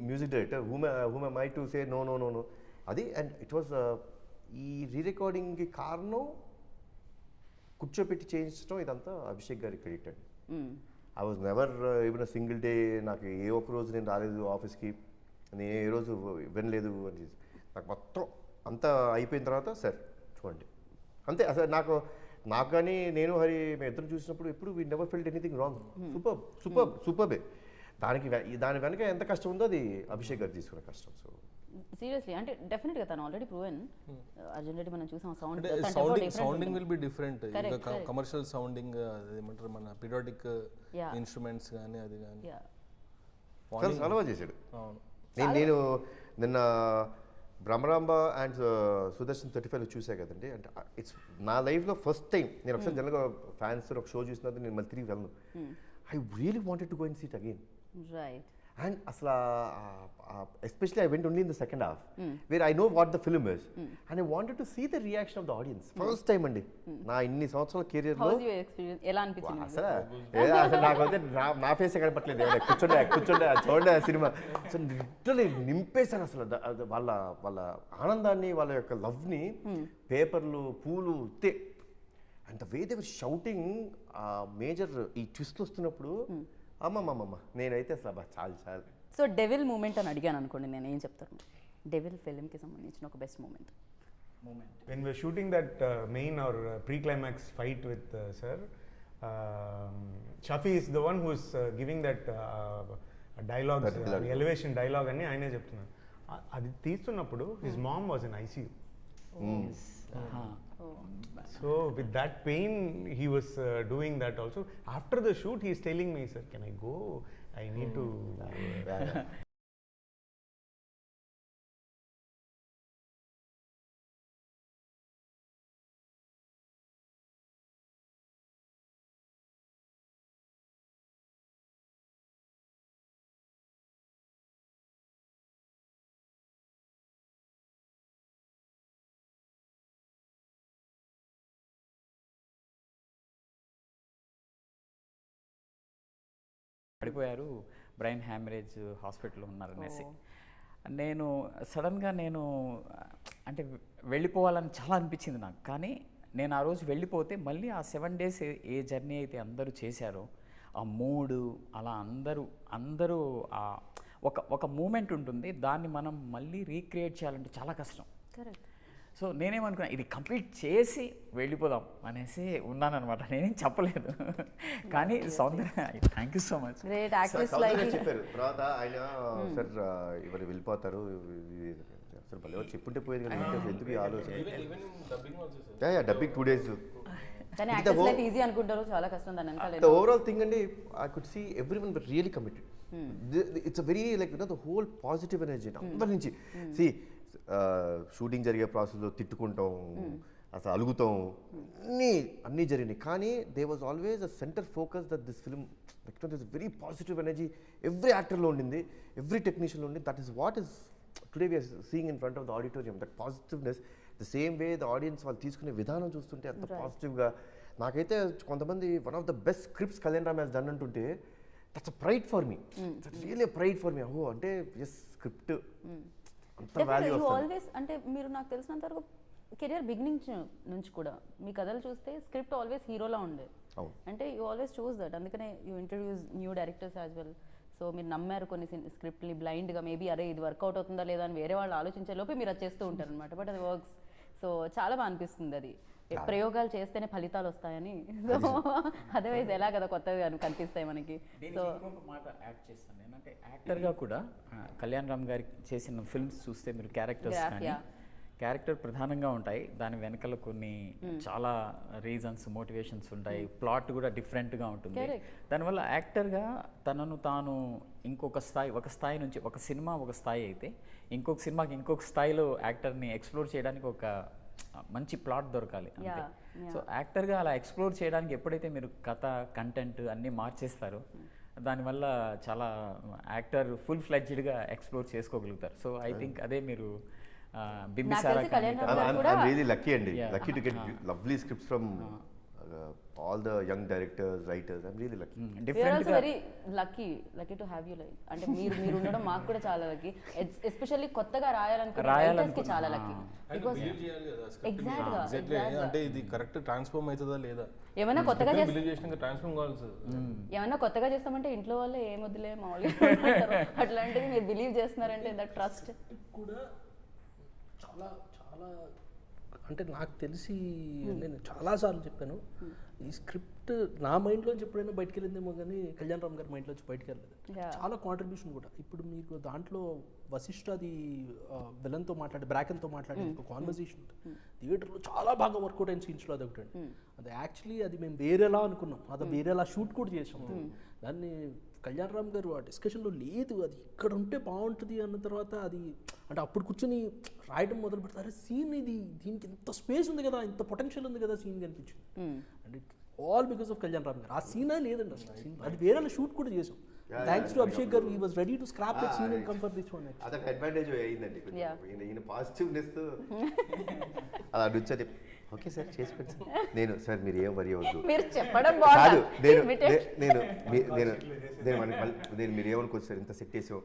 music director whom am I to say no. అది అండ్ ఇట్ వాజ్ ఈ రీరికార్డింగ్కి కారణం కూర్చోపెట్టి చేయించడం ఇదంతా అభిషేక్ గారి క్రెడిట్ అండి. I was never even a single day, నాకు ఏ ఒక్క రోజు నేను రాలేదు ఆఫీస్కి, నేను ఏ రోజు వినలేదు అని, నాకు మొత్తం అంతా అయిపోయిన తర్వాత సార్ చూడండి అంతే. అసలు నాకు కానీ నేను హరి మేము ఇద్దరు చూసినప్పుడు ఎప్పుడు we never felt anything wrong, సూపర్బే. దాని వెనక ఎంత కష్టం ఉందో అది అభిషేక్ గారు తీసుకునే కష్టం. సో సీరియస్లీ అంటే డెఫినెట్గా తను ఆల్రెడీ ప్రూవెన్. అర్జున్ రెడ్డి మనం చూసాం, sounding will be different, commercial sounding ఏమంటారు మన పీరియాడిక్ ఇన్స్ట్రుమెంట్స్ కానీ అది కానీ చాలా చేశాడు. నేను నిన్న బ్రహ్మరాంబ అండ్ సుదర్శన్ 35 చూసా కదండి, అంటే ఇట్స్ నా లైఫ్లో ఫస్ట్ టైం నేను ఒకసారి జనరల్గా ఫ్యాన్స్ ఒక షో చూసినది నేను మళ్ళీ తిరిగి వెళ్ళను. I really wanted to go and see it again. Right. And అసలు especially I went only in the second half where I know what the film is and I wanted to see the reaction of the audience first time అండి నా ఇన్ని సంవత్సరాల కెరియర్లో. ఎలా అనిపించింది అసలు నాకైతే నా ఫేస్ కనపట్లేదు, కూర్చోండి చూడండి ఆ సినిమా. సో లిటరలీ నింపేశారు అసలు వాళ్ళ వాళ్ళ ఆనందాన్ని, వాళ్ళ యొక్క లవ్ని. పేపర్లు, పూలు, and the way they were shouting major ఈ ట్విస్ట్ వస్తున్నప్పుడు అమ్మమ్మమ్మ నేనైతే అసలు చాలు చాలు. సో డెవిల్ మూమెంట్ అని అడిగాను అనుకోండి, నేను ఏం చెప్తాను? డెవిల్ ఫిల్మ్కి సంబంధించిన ఒక best moment. When we're shooting that main or pre-climax fight with sir, Shafi is the one who's giving that dialogue, the elevation dialogue అని ఆయనే చెప్తున్నారు. అది తీస్తున్నప్పుడు his mom was in ICU. So with that pain he was doing that also. After the shoot he is telling me, sir, can I go? I need to పడిపోయారు, brain haemorrhage హాస్పిటల్లో ఉన్నారనేసి. నేను సడన్గా అంటే వెళ్ళిపోవాలని చాలా అనిపించింది నాకు. కానీ నేను ఆ రోజు వెళ్ళిపోతే మళ్ళీ ఆ 7 days ఏ జర్నీ అయితే అందరూ చేశారో ఆ మూడు అలా అందరూ ఒక మూమెంట్ ఉంటుంది, దాన్ని మనం మళ్ళీ రీక్రియేట్ చేయాలంటే చాలా కష్టం. కరెక్ట్. సో నేనేమనుకున్నా, ఇది కంప్లీట్ చేసి వెళ్ళిపోదాం అనేసి ఉన్నానన్నమాట. నేనేం చెప్పలేదు. కానీ Soundarya, thank you so much. Great actress చెప్పారు తర్వాత ఆయన, సార్ ఇవాళ వెళ్ళిపోతారు, అసలు భలే చెప్పుంటే పోయేది కానీ ఎందుకు ఆలోచన. Dubbing 2 days. కానీ యాక్టర్స్ లైఫ్ ఈజీ అనుకుంటారు, చాలా కష్టం దాని వెనకాల. The overall thing and I could see everyone were really committed. It's a very like the whole positive energy అందరి నుంచి. See షూటింగ్ జరిగే ప్రాసెస్లో తిట్టుకుంటాం, అసలు అలుగుతాం, అన్నీ జరిగినాయి. కానీ they was always a centre focus that this film this very positive energy every యాక్టర్లో ఉండింది, ఎవ్రీ టెక్నీషియన్లో ఉండింది. That is what is today we are seeing in front of the auditorium. That positiveness, the same way the audience వాళ్ళు తీసుకునే విధానం చూస్తుంటే అంత పాజిటివ్గా. నాకైతే కొంతమంది one of the best scripts Kalyan Ram has done అంటుంటే that's a pride for me, that's really pride for మీ. ఓ అంటే ఎస్ స్క్రిప్ట్ అంత వాల్యూ ఆల్వేస్. అంటే మీరు నాకు తెలిసినంత వరకు కెరియర్ బిగినింగ్ నుంచి కూడా మీ కథలు చూస్తే స్క్రిప్ట్ ఆల్వేస్ హీరోలా ఉండే, అంటే యూ ఆల్వేస్ చూస్ దట్. అందుకనే you introduce new directors as well. So మీరు నమ్మారు కొన్ని స్క్రిప్ట్ని బ్లైండ్గా, మేబీ అరే ఇది వర్కౌట్ అవుతుందా లేదా అని వేరే వాళ్ళు ఆలోచించే లోపే మీరు అది చేస్తూ ఉంటారు అనమాట. బట్ అది వర్క్స్. సో చాలా బాగా అనిపిస్తుంది అది, ప్రయోగాలు చేస్తేనే ఫలితాలు వస్తాయని. సో అదర్వైజ్ ఎలా కదా కొత్తగా కనిపిస్తాయి మనకి. సో ఇంకొక మాట యాడ్ చేస్తాను నేను, అంటే యాక్టర్గా కూడా కళ్యాణ్ రామ్ గారి చేసిన ఫిల్మ్స్ చూస్తే మీరు క్యారెక్టర్ ప్రధానంగా ఉంటాయి, దాని వెనకాల కొన్ని చాలా రీజన్స్, మోటివేషన్స్ ఉంటాయి, ప్లాట్ కూడా డిఫరెంట్గా ఉంటుంది. దానివల్ల యాక్టర్గా తనను తాను ఒక స్థాయి నుంచి, ఒక సినిమా ఒక స్థాయి అయితే ఇంకొక సినిమాకి ఇంకొక స్థాయిలో యాక్టర్ని ఎక్స్ప్లోర్ చేయడానికి ఒక మంచి ప్లాట్ దొరకాలి అంతే. సో యాక్టర్గా అలా ఎక్స్ప్లోర్ చేయడానికి ఎప్పుడైతే మీరు కథ, కంటెంట్ అన్నీ మార్చేస్తారో దానివల్ల చాలా యాక్టర్ ఫుల్ ఫ్లెడ్జ్డ్గా ఎక్స్ప్లోర్ చేసుకోగలుగుతారు. సో ఐ థింక్ అదే మీరు బింబిసారా really lucky అండి, lucky to get lovely scripts from all the young directors, writers. I'm really lucky. We are also very lucky to have you. Like అంటే మీరు ఉండడం మాకు కూడా చాలా లక్కీ. ఎస్పెషల్లీ కొత్తగా రాయాలనుకునే రైటర్స్ కి చాలా లక్కీ. బికాజ్ ఎగ్జాక్ట్లీ అంటే ఇది కరెక్ట్ ట్రాన్స్ఫార్మ్ అవుతుందా లేదా, ఏమైనా కొత్తగా ట్రాన్స్ఫార్మ్ కావాలి సార్. ఏమైనా కొత్తగా చేస్తామంటే ఇంట్లో వాళ్ళే ఏం వద్దులే మామూలుగా అట్లాంటిది మీరు బిలీవ్ చేస్తున్నారంటే దట్ ట్రస్ట్ కూడా చాలా చాలా. అంటే నాకు తెలిసి నేను చాలాసార్లు చెప్పాను, ఈ స్క్రిప్ట్ నా మైండ్లోంచి ఎప్పుడైనా బయటకు వెళ్ళిందేమో కానీ కళ్యాణ్ రామ్ గారి మైండ్లోంచి బయటకు వెళ్ళలేదు. చాలా కాంట్రిబ్యూషన్ కూడా. ఇప్పుడు మీకు దాంట్లో వశిష్ఠది విలన్తో మాట్లాడి, బ్రాకెన్తో మాట్లాడి ఒక కాన్వర్సేషన్ థియేటర్లో చాలా బాగా వర్కౌట్ అయిన సీన్స్లో అది ఒకటి. అది యాక్చువల్లీ అది మేము వేరేలా అనుకున్నాం, అది వేరేలా షూట్ కూడా చేసాం. దాన్ని కళ్యాణ్ రామ్ గారు ఆ డిస్కషన్లో లేదు, అది ఇక్కడ ఉంటే బాగుంటుంది అన్న తర్వాత అది అంటే అప్పుడు కూర్చొని రాయడం మొదలు పెడతారు. సీన్ ఇది, దీనికి ఇంత స్పేస్ ఉంది కదా, ఇంత పొటెన్షియల్ ఉంది కదా సీన్ కనిపించింది. And it all because of Kalyan Ram గారు. ఆ సీనే లేదండి అసలు, సీన్ అది వేరే షూట్ కూడా చేసాం. Thanks to Abhishek garu, he was ready to scrap that scene and come for this one. అదొక అడ్వాంటేజ్ అయ్యిందండి కొంచెం. Yeah. ఈయన పాజిటివ్నెస్ అలా నుంచి ఓకే సార్ చేసుకోండి సార్. నేను సార్ మీరు ఏం వరి అవ్వద్దు మీరు చెప్పడం కాదు, బాగుంది. నేను మీరు ఏమనుకోవచ్చు సార్, ఇంత సెట్ చేసాం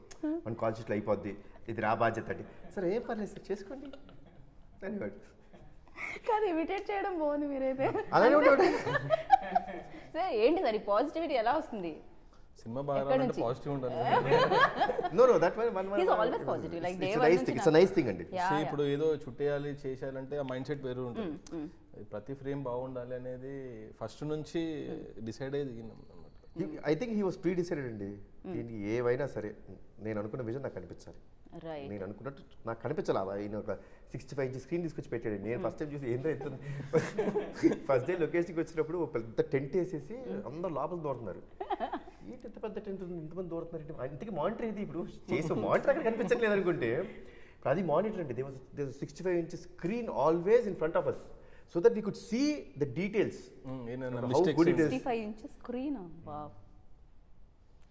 మన కాల్ షీట్లో అయిపోద్ది, ఇది రా బాధ్యత అంటే సార్ ఏం పర్లేదు సార్ చేసుకోండి అనేవాడు. కాదు ఇమిటేట్ చేయడం బాగుంది మీరైతే. అలానే ఉండేవాడు. సార్ ఏంటి సార్ ఈ పాజిటివిటీ ఎలా వస్తుంది? సినిమా బాగా ఎక్కడి రావాలంటే నుంచి? పాజిటివ్ ఉండాలి. No, that one. He's always positive. Like day It's a one nice నుంచి thing. It's a nice thing అండి. Yeah, See, yeah. ఇప్పుడు ఏదో చుట్టేయాలి చేసేయాలంటే ఆ మైండ్ సెట్ వేరు ఉంటుంది. ప్రతి ఫ్రేమ్ బాగుండాలి అనేది ఫస్ట్ నుంచి డిసైడ్ అయ్యి దిగినాం అన్నమాట. I think he was pre decided అండి. దీనికి ఏవైనా సరే నేను అనుకున్న విజన్ నాకు కనిపించాలి, Right. నేను అనుకున్నట్టు నాకు కనిపించాలి. ఆయన ఒక 65 ఇంచ్ స్క్రీన్ తీసుకొచ్చి పెట్టాడు. నేను ఫస్ట్ టైం చూసి ఏంటో ఎత్తుంది. ఫస్ట్ డే లొకేషన్కి వచ్చినప్పుడు ఒక పెద్ద టెంట్ వేసేసి అందరూ లోపల దూరుతున్నారు. ఏంటి ఎంత పెద్ద టెంట్ ఉంది, ఇంతమంది దూరుతున్నారు, ఇంతకీ మానిటర్ ఇది ఇప్పుడు చేసే మానిటర్ అక్కడ కనిపించట్లేదు అనుకుంటే అది మానిటర్ అండి. They 65 inch screen always in front of us so that we could see the details. How good it is. 65 inches screen. Wow.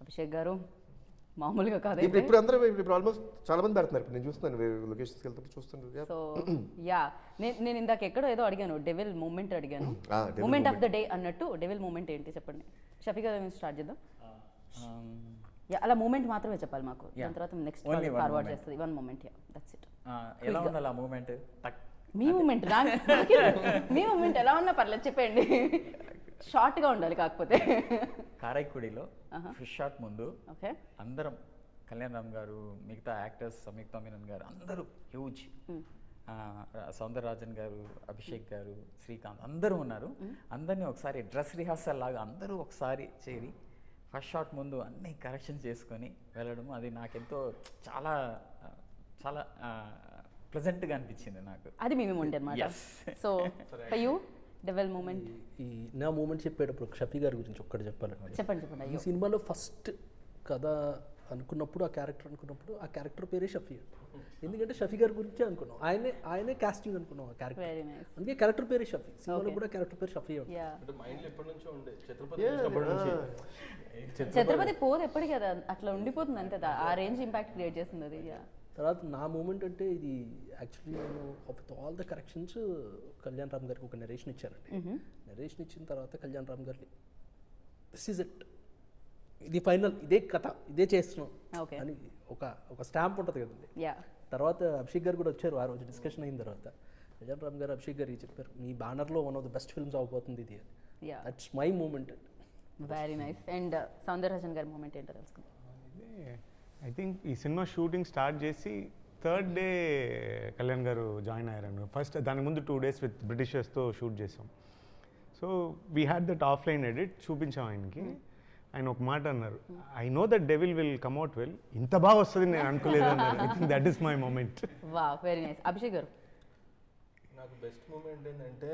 Abhishek garu మామూలుగా కాదు. ఇప్పుడు అందరూ ఇప్పుడు ఆల్మోస్ట్ చాలా మంది పెడుతున్నారు. ఇప్పుడు నేను చూస్తున్నాను లొకేషన్స్కి వెళ్తుంటే చూస్తున్నాను. సో యా నేను ఇందాక ఎక్కడో ఏదో అడిగాను, డెవిల్ మూమెంట్ అడిగాను. devil moment of the day అన్నట్టు డెవిల్ మూమెంట్ ఏంటి చెప్పండి. షఫీ గారి నుంచి స్టార్ట్ చేద్దాం. యా అలా మూమెంట్ మాత్రమే చెప్పాలి మాకు, దాని తర్వాత next Only one forward moment. చేస్తుంది. One moment. Yeah that's it. ఎలా ఉండాలి ఆ మూమెంట్? మీ మూమెంట్ మీ మూమెంట్ ఎలా ఉన్నా పర్లేదు చెప్పండి. షార్ట్ గా ఉండాలి కాకపోతే. కారైక్కుడిలో ఫిష్ షాట్ ముందు ఓకే అందరం కళ్యాణ్ రామ్ గారు, మిగతా యాక్టర్స్, సంయుక్త మీనన్ గారు అందరూ హ్యూజ్, సౌందరరాజన్ గారు, అభిషేక్ గారు, శ్రీకాంత్ అందరూ ఉన్నారు. అందరినీ ఒకసారి డ్రెస్ రిహార్సల్ లాగా అందరూ ఒకసారి చేరి ఫస్ట్ షాట్ ముందు అన్ని కరెక్షన్ చేసుకొని వెళ్ళడం, అది నాకెంతో చాలా చాలా ప్లెజెంట్గా అనిపించింది నాకు. అది మీ మూమెంట్ అనమాట. Yes. So for you devil moment ఈ నా మూమెంట్ చెప్పేటప్పుడు షఫీ గారి గురించి ఒక్కటి చెప్పాలండి. చెప్పండి. ఈ అయ్యో సినిమాలో ఫస్ట్ కథ అనుకున్నప్పుడు ఆ క్యారెక్టర్ పేరే షఫీ. ఎందుకంటే షఫీ గారి గురించి అనుకున్నాం, ఆయనే కాస్టింగ్ అనుకున్నాం ఆ క్యారెక్టర్. Very nice. అందుకే క్యారెక్టర్ పేరే షఫీ. సినిమాలో కూడా క్యారెక్టర్ పేరు షఫీ ఉంటుంది. యా అంటే మైండ్లో ఎప్పటి నుంచో ఉండే ఛత్రపతి చూసినప్పటి నుంచి. ఛత్రపతి పోదు ఎప్పటికీ కదా అట్లా ఉండిపోతుంది అంతే. ఆ రేంజ్ ఇంపాక్ట్ క్రియేట్ చేస్తుంది అది. యా తర్వాత నా మూమెంట్ అంటే ఇది యాక్చువల్లీ నేను with all the corrections Kalyan Ram గారికి ఒక నెరేషన్ ఇచ్చానండి. నెరేషన్ ఇచ్చిన తర్వాత కళ్యాణ్ రామ్ గారిని దిస్ ఈజ్ ఇట్, ఇది ఫైనల్, ఇదే కథ, ఇదే చేస్తున్నాం Okay. అని ఒక స్టాంప్ ఉంటుంది కదండి. యా తర్వాత అభిషేక్ గారు కూడా వచ్చారు. ఆ రోజు డిస్కషన్ అయిన తర్వాత కళ్యాణ్ రామ్ గారు అభిషేక్ గారికి చెప్పారు, మీ బ్యానర్లో one of the best films అవబోతుంది ఇది అని. Yeah that's my moment. Very nice. And Soundararajan గారి మూమెంట్ ఏంటో తెలుసుకుందాం. ఐ థింక్ ఈ సినిమా షూటింగ్ స్టార్ట్ చేసి థర్డ్ డే కళ్యాణ్ గారు జాయిన్ అయ్యారండి. ఫస్ట్ దాని ముందు 2 days విత్ బ్రిటిషర్స్తో షూట్ చేసాం. So we had that offline edit చూపించాం ఆయనకి. ఆయన ఒక మాట అన్నారు, I know that Devil will come out well, ఇంత బాగా వస్తుంది నేను అనుకోలేదు అన్నారు. I think that is my moment. వా వెరీ నైస్. అభిషేక్ గారు నాకు బెస్ట్ మూమెంట్ ఏంటంటే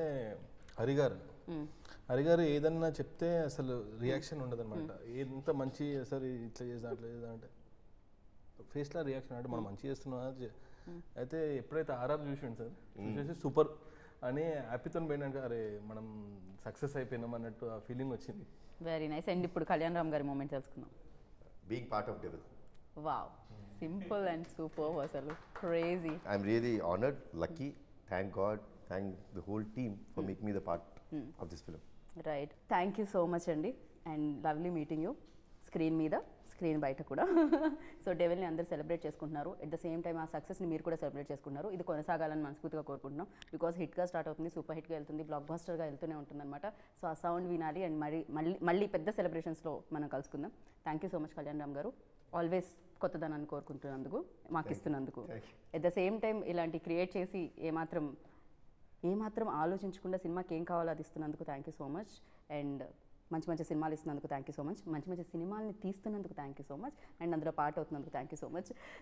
హరిగారు ఏదన్నా చెప్తే అసలు రియాక్షన్ ఉండదన్నమాట. ఎంత మంచి అసలు ఇట్లా చేద్దాం అట్లా చేద్దాం అంటే ఫేస్లో రియాక్షన్ అంటే మనం మంచి చేస్తున్నాం. అయితే ఎప్పుడైతే ఆర్ఆర్ చూసాను సార్, చూసేసి సూపర్ అని హ్యాపీతో పోయినాక అరే మనం సక్సెస్ అయిపోయినాం అన్నట్టు ఆ ఫీలింగ్ వచ్చింది. Very nice. అండ్ ఇప్పుడు కళ్యాణ్ రామ్ గారి మూమెంట్ తెలుసుకుందాం. Being part of Devil. Wow simple and super. అసలు crazy. I'm really honoured, lucky, thank God, thank the whole team for making me the part of this film. Right. Thank you so much అండి. And lovely meeting you screen మీద, screen బయట కూడా. So డెవిల్ని అందరూ celebrate చేసుకుంటున్నారు. At the same time ఆ సక్సెస్ని మీరు కూడా సెలబ్రేట్ చేసుకుంటున్నారు. ఇది కొనసాగాలని మనస్ఫూర్తిగా కోరుకుంటున్నాం. బికాస్ హిట్గా స్టార్ట్ అవుతుంది, సూపర్ హిట్గా వెళ్తుంది, బ్లాక్ బస్టర్గా వెళ్తూనే ఉంటుంది అనమాట. సో ఆ సౌండ్ వినాలి అండ్ మళ్ళీ పెద్ద సెలబ్రేషన్స్లో మనం కలుసుకుందాం. Thank you so much Kalyan Ram గారు. ఆల్వేస్ కొత్తదనాన్ని కోరుకుంటున్నందుకు, మాకు ఇస్తున్నందుకు. ఎట్ ద సేమ్ టైం ఇలాంటి క్రియేట్ చేసి ఏమాత్రం ఆలోచించకుండా సినిమాకి ఏం కావాలో అది ఇస్తున్నందుకు thank you so much. And మంచి సినిమాలు ఇస్తున్నందుకు థ్యాంక్ యూ సో మచ్. మంచి సినిమాల్ని తీస్తున్నందుకు thank you so much. And అందులో పార్ట్ అవుతున్నందుకు థ్యాంక్ యూ సో మచ్.